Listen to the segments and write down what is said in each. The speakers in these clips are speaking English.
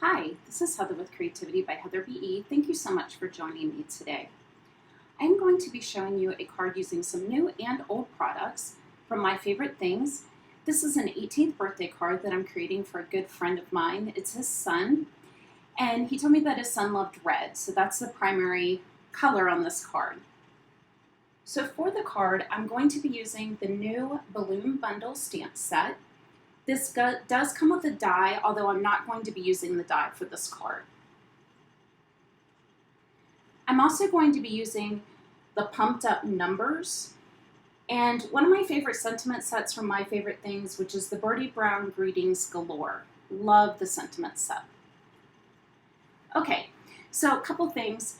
Hi, this is Heather with Creativity by Heather BE. Thank you so much for joining me today. I'm going to be showing you a card using some new and old products from my favorite things. This is an 18th birthday card that I'm creating for a good friend of mine. It's his son, and he told me that his son loved red, so that's the primary color on this card. So for the card, I'm going to be using the new Balloon Bundle stamp set. This does come with a die, although I'm not going to be using the die for this card. I'm also going to be using the pumped up numbers and one of my favorite sentiment sets from my favorite things, which is the Birdie Brown Greetings Galore. Love the sentiment set. Okay, so a couple things.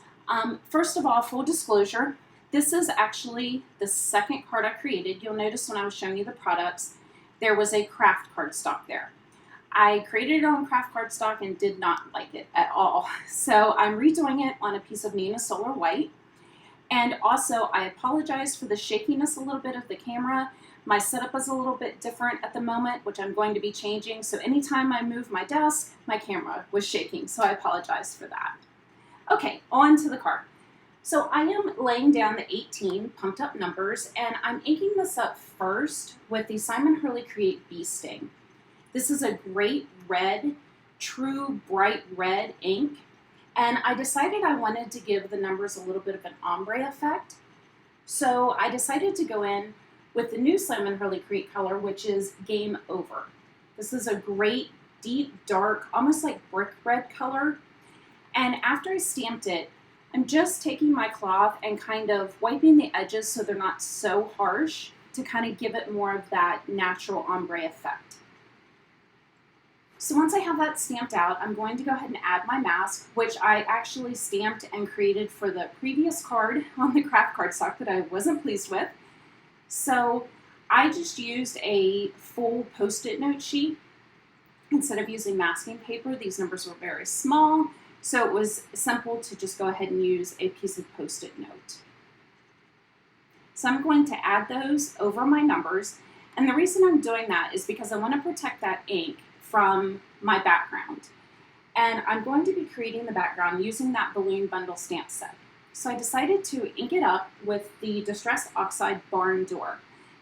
First of all, full disclosure, this is actually the second card I created. You'll notice when I was showing you the products, there was a craft cardstock there. I created it on craft cardstock and did not like it at all. So I'm redoing it on a piece of Neenah Solar White. And also I apologize for the shakiness a little bit of the camera. My setup is a little bit different at the moment, which I'm going to be changing. So anytime I move my desk, my camera was shaking. So I apologize for that. Okay, on to the card. So I am laying down the 18 pumped up numbers, and I'm inking this up first with the Hurley Create Bee Sting. This is a great red, true bright red ink, and I decided I wanted to give the numbers a little bit of an ombre effect. So I decided to go in with the new Hurley Create color, which is Game Over. This is a great, deep, dark, almost like brick red color. And after I stamped it, I'm just taking my cloth and kind of wiping the edges so they're not so harsh to kind of give it more of that natural ombre effect. So once I have that stamped out, I'm going to go ahead and add my mask, which I actually stamped and created for the previous card on the craft cardstock that I wasn't pleased with. So I just used a full Post-it note sheet instead of using masking paper. These numbers were very small. So it was simple to just go ahead and use a piece of Post-it note. So I'm going to add those over my numbers. And the reason I'm doing that is because I want to protect that ink from my background. And I'm going to be creating the background using that Balloon Bundle stamp set. So I decided to ink it up with the Distress Oxide Barn Door.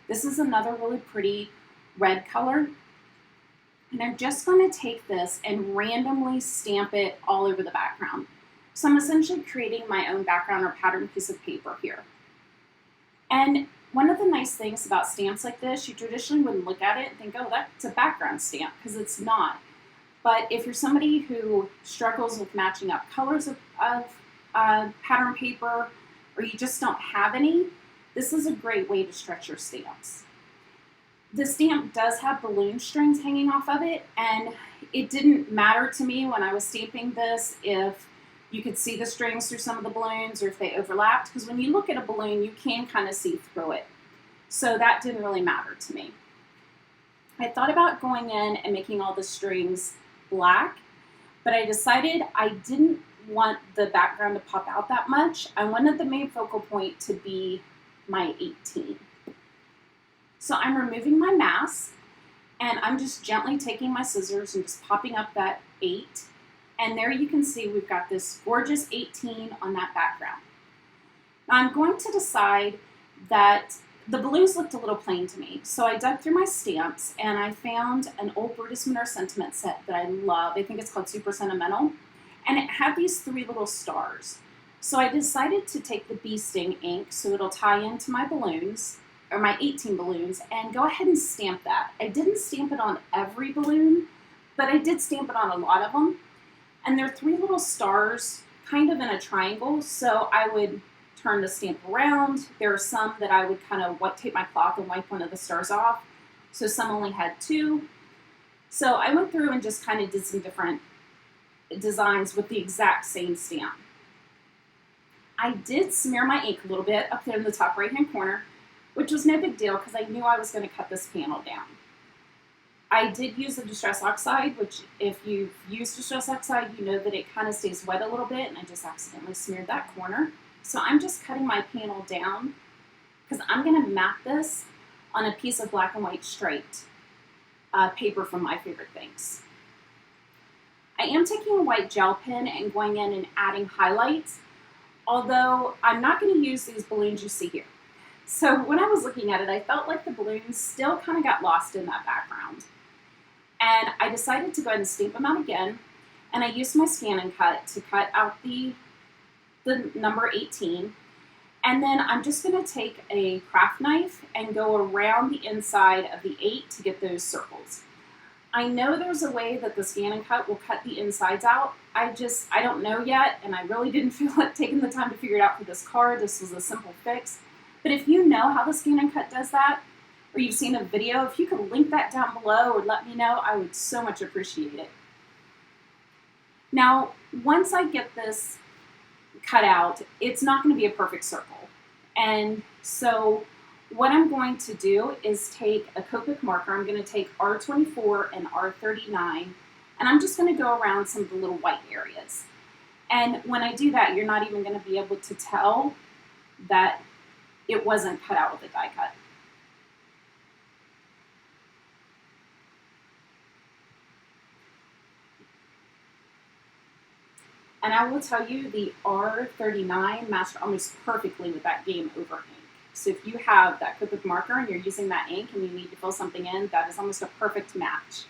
This is another really pretty red color. And I'm just going to take this and randomly stamp it all over the background. So I'm essentially creating my own background or pattern piece of paper here. And one of the nice things about stamps like this, you traditionally wouldn't look at it and think, oh, that's a background stamp, because it's not. But if you're somebody who struggles with matching up colors of pattern paper, or you just don't have any, this is a great way to stretch your stamps. The stamp does have balloon strings hanging off of it, and it didn't matter to me when I was stamping this if you could see the strings through some of the balloons or if they overlapped, because when you look at a balloon, you can kind of see through it. So that didn't really matter to me. I thought about going in and making all the strings black, but I decided I didn't want the background to pop out that much. I wanted the main focal point to be my 18. So I'm removing my mask, and I'm just gently taking my scissors and just popping up that 8. And there you can see we've got this gorgeous 18 on that background. Now I'm going to decide that the balloons looked a little plain to me. So I dug through my stamps, and I found an old Brutus Monroe sentiment set that I love. I think it's called Super Sentimental. And it had these 3 little stars. So I decided to take the bee sting ink so it'll tie into my balloons, or my 18 balloons, and go ahead and stamp that. I didn't stamp it on every balloon, but I did stamp it on a lot of them. And they're 3 little stars, kind of in a triangle, so I would turn the stamp around. There are some that I would kind of tape my cloth and wipe one of the stars off, so some only had 2. So I went through and just kind of did some different designs with the exact same stamp. I did smear my ink a little bit up there in the top right-hand corner, which was no big deal because I knew I was going to cut this panel down. I did use the Distress Oxide, which if you've used Distress Oxide, you know that it kind of stays wet a little bit, and I just accidentally smeared that corner. So I'm just cutting my panel down because I'm going to map this on a piece of black and white striped paper from My Favorite Things. I I am taking a white gel pen and going in and adding highlights, although I'm not going to use these balloons you see here. So when I was looking at it, I felt like the balloons still kind of got lost in that background. And I decided to go ahead and stamp them out again, and I used my scan and cut to cut out the number 18. And then I'm just going to take a craft knife and go around the inside of the 8 to get those circles. I know there's a way that the scan and cut will cut the insides out. I don't know yet, and I really didn't feel like taking the time to figure it out for this card. This was a simple fix. But if you know how the scan and cut does that, or you've seen a video, if you could link that down below or let me know, I would so much appreciate it. Now, once I get this cut out, it's not going to be a perfect circle. And so what I'm going to do is take a Copic marker. I'm going to take R24 and R39, and I'm just going to go around some of the little white areas. And when I do that, you're not even going to be able to tell that it wasn't cut out with a die cut. And I will tell you, the R39 matched almost perfectly with that Game Over ink. So if you have that Copic marker and you're using that ink and you need to fill something in, that is almost a perfect match.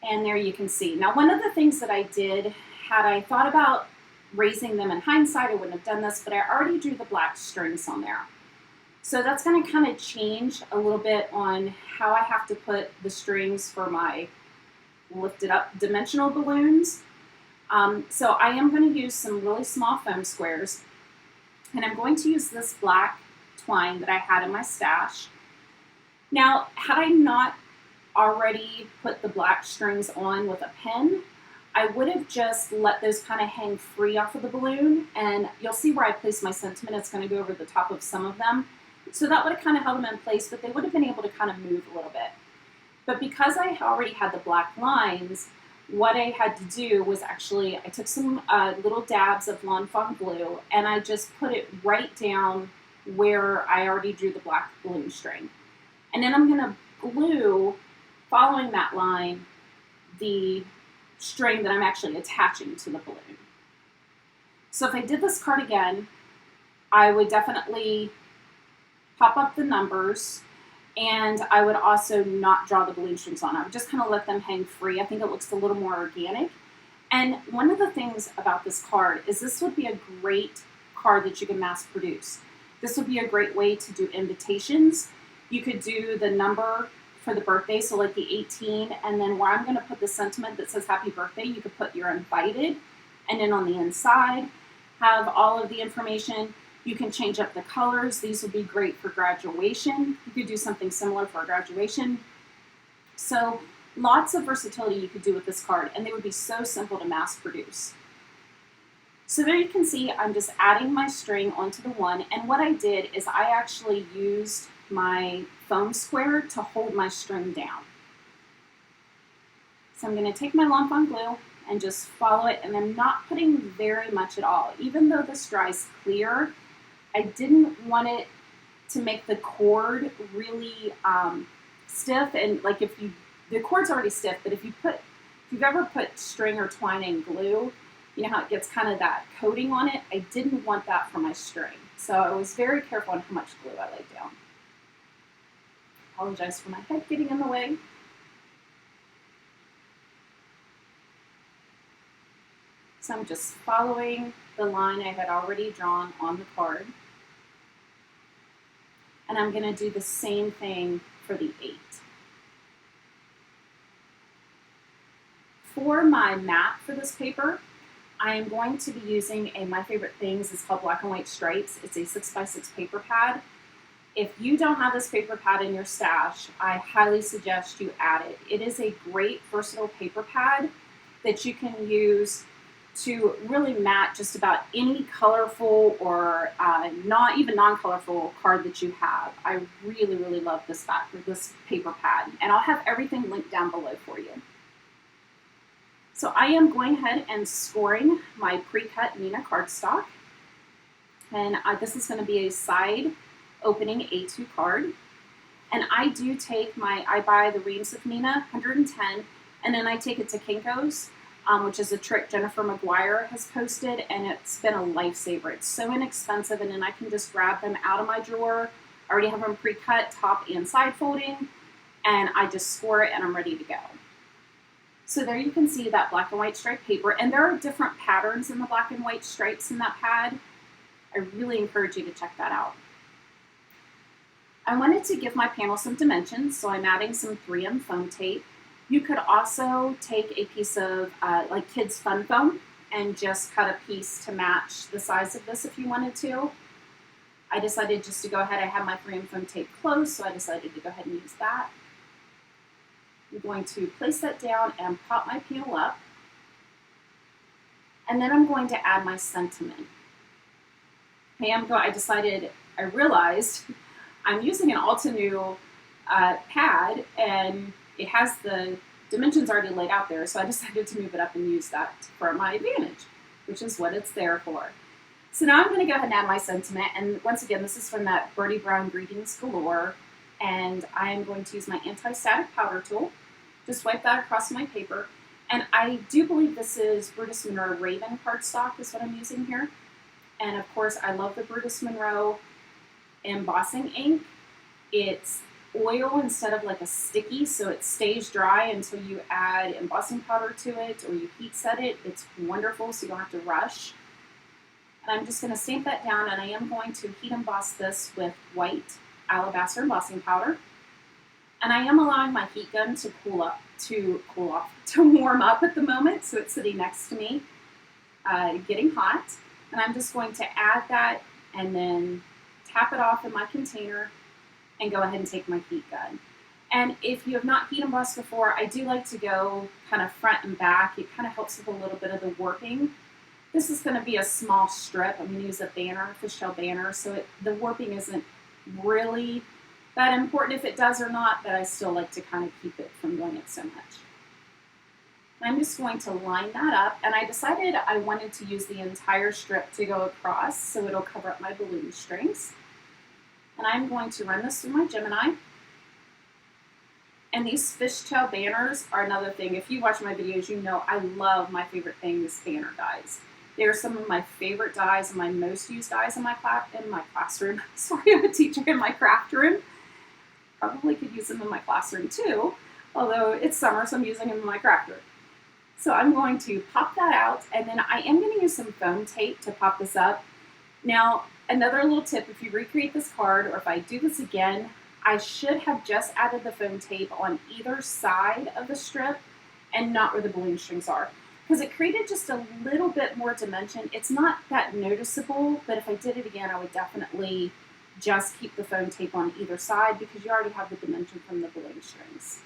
And there you can see. Now, one of the things that I did, had I thought about raising them in hindsight, I wouldn't have done this, but I already drew the black strings on there. So that's going to kind of change a little bit on how I have to put the strings for my lifted up dimensional balloons. So I am going to use some really small foam squares, and I'm going to use this black twine that I had in my stash. Now, had I not already put the black strings on with a pen, I would have just let those kind of hang free off of the balloon, and you'll see where I place my sentiment. It's going to go over the top of some of them. So that would have kind of held them in place, but they would have been able to kind of move a little bit. But because I already had the black lines, what I had to do was actually, I took some little dabs of Lawn Fawn glue, and I just put it right down where I already drew the black balloon string. And then I'm going to glue, following that line, the string that I'm actually attaching to the balloon. So if I did this card again, I would definitely pop up the numbers, and I would also not draw the balloon strings on. I would just kind of let them hang free. I think it looks a little more organic. And one of the things about this card is this would be a great card that you can mass produce. This would be a great way to do invitations. You could do the number for the birthday, so like the 18, and then where I'm going to put the sentiment that says happy birthday, you could put you're invited, and then on the inside have all of the information. You can change up the colors. These would be great for graduation. You could do something similar for graduation. So lots of versatility you could do with this card, and they would be so simple to mass produce. So there you can see I'm just adding my string onto the one, and what I did is I actually used my foam square to hold my string down. So I'm going to take my Lawn Fawn glue and just follow it, and I'm not putting very much at all. Even though this dries clear, I didn't want it to make the cord really stiff, and like the cord's already stiff, but if you've ever put string or twine and glue, you know how it gets kind of that coating on it? I didn't want that for my string. So I was very careful on how much glue I laid down. Apologize for my head getting in the way. So I'm just following the line I had already drawn on the card. And I'm going to do the same thing for the 8. For my mat for this paper, I am going to be using My Favorite Things. It's called Black and White Stripes. It's a 6x6 paper pad. If you don't have this paper pad in your stash, I highly suggest you add it. It is a great versatile paper pad that you can use to really mat just about any colorful or not even non-colorful card that you have. I really, really love this paper pad, and I'll have everything linked down below for you. So I am going ahead and scoring my pre-cut Neenah cardstock, and this is going to be a side opening A2 card. And I do take I buy the reams of Neenah, 110, And then I take it to Kinko's, which is a trick Jennifer McGuire has posted, and it's been a lifesaver. It's so inexpensive, and then I can just grab them out of my drawer. I already have them pre-cut, top and side folding, and I just score it and I'm ready to go. So there you can see that black and white striped paper, and there are different patterns in the black and white stripes in that pad. I really encourage you to check that out. I wanted to give my panel some dimensions, so I'm adding some 3M foam tape. You could also take a piece of like kids' fun foam and just cut a piece to match the size of this if you wanted to. I decided just to go ahead, I have my 3M foam tape closed, so I decided to go ahead and use that. I'm going to place that down and pop my panel up. And then I'm going to add my sentiment. Okay, I realized I'm using an Altenew pad, and it has the dimensions already laid out there, so I decided to move it up and use that for my advantage, which is what it's there for. So now I'm going to go ahead and add my sentiment, and once again, this is from that Birdie Brown Greetings Galore, and I am going to use my anti-static powder tool. Just wipe that across my paper, and I do believe this is Brutus Monroe Raven cardstock is what I'm using here, and of course I love the Brutus Monroe embossing ink. It's oil instead of like a sticky, so it stays dry until you add embossing powder to it or you heat set it. It's wonderful, so you don't have to rush. And I'm just going to stamp that down, and I am going to heat emboss this with white alabaster embossing powder. And I am allowing my heat gun to warm up at the moment, so it's sitting next to me, getting hot. And I'm just going to add that and then tap it off in my container and go ahead and take my heat gun. And if you have not heat embossed before, I do like to go kind of front and back. It kind of helps with a little bit of the warping. This is going to be a small strip. I'm going to use a banner, fishtail banner, so the warping isn't really that important if it does or not, but I still like to kind of keep it from doing it so much. I'm just going to line that up, and I decided I wanted to use the entire strip to go across so it'll cover up my balloon strings. And I'm going to run this through my Gemini. And these fishtail banners are another thing. If you watch my videos, you know I love my favorite things, banner dies. They are some of my favorite dies and my most used dies in my classroom. Sorry, I'm a teacher in my craft room. Probably could use them in my classroom too, although it's summer, so I'm using them in my craft room. So I'm going to pop that out, and then I am going to use some foam tape to pop this up. Now, another little tip, if you recreate this card, or if I do this again, I should have just added the foam tape on either side of the strip and not where the balloon strings are, because it created just a little bit more dimension. It's not that noticeable, but if I did it again, I would definitely just keep the foam tape on either side because you already have the dimension from the balloon strings.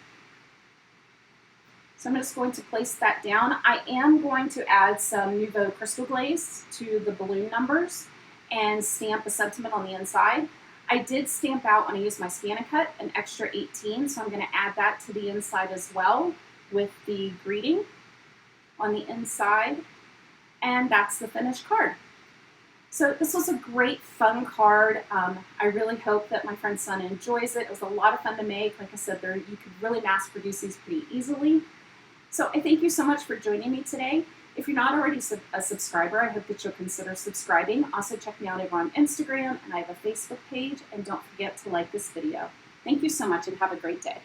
So I'm just going to place that down. I am going to add some Nouveau Crystal Glaze to the balloon numbers and stamp a sentiment on the inside. I did stamp out when I used my Scan-A-Cut an extra 18, so I'm going to add that to the inside as well with the greeting on the inside, and that's the finished card. So this was a great fun card. I really hope that my friend's son enjoys it. It was a lot of fun to make. Like I said, you could really mass produce these pretty easily. So I thank you so much for joining me today. If you're not already a subscriber, I hope that you'll consider subscribing. Also check me out over on Instagram, and I have a Facebook page, and don't forget to like this video. Thank you so much, and have a great day.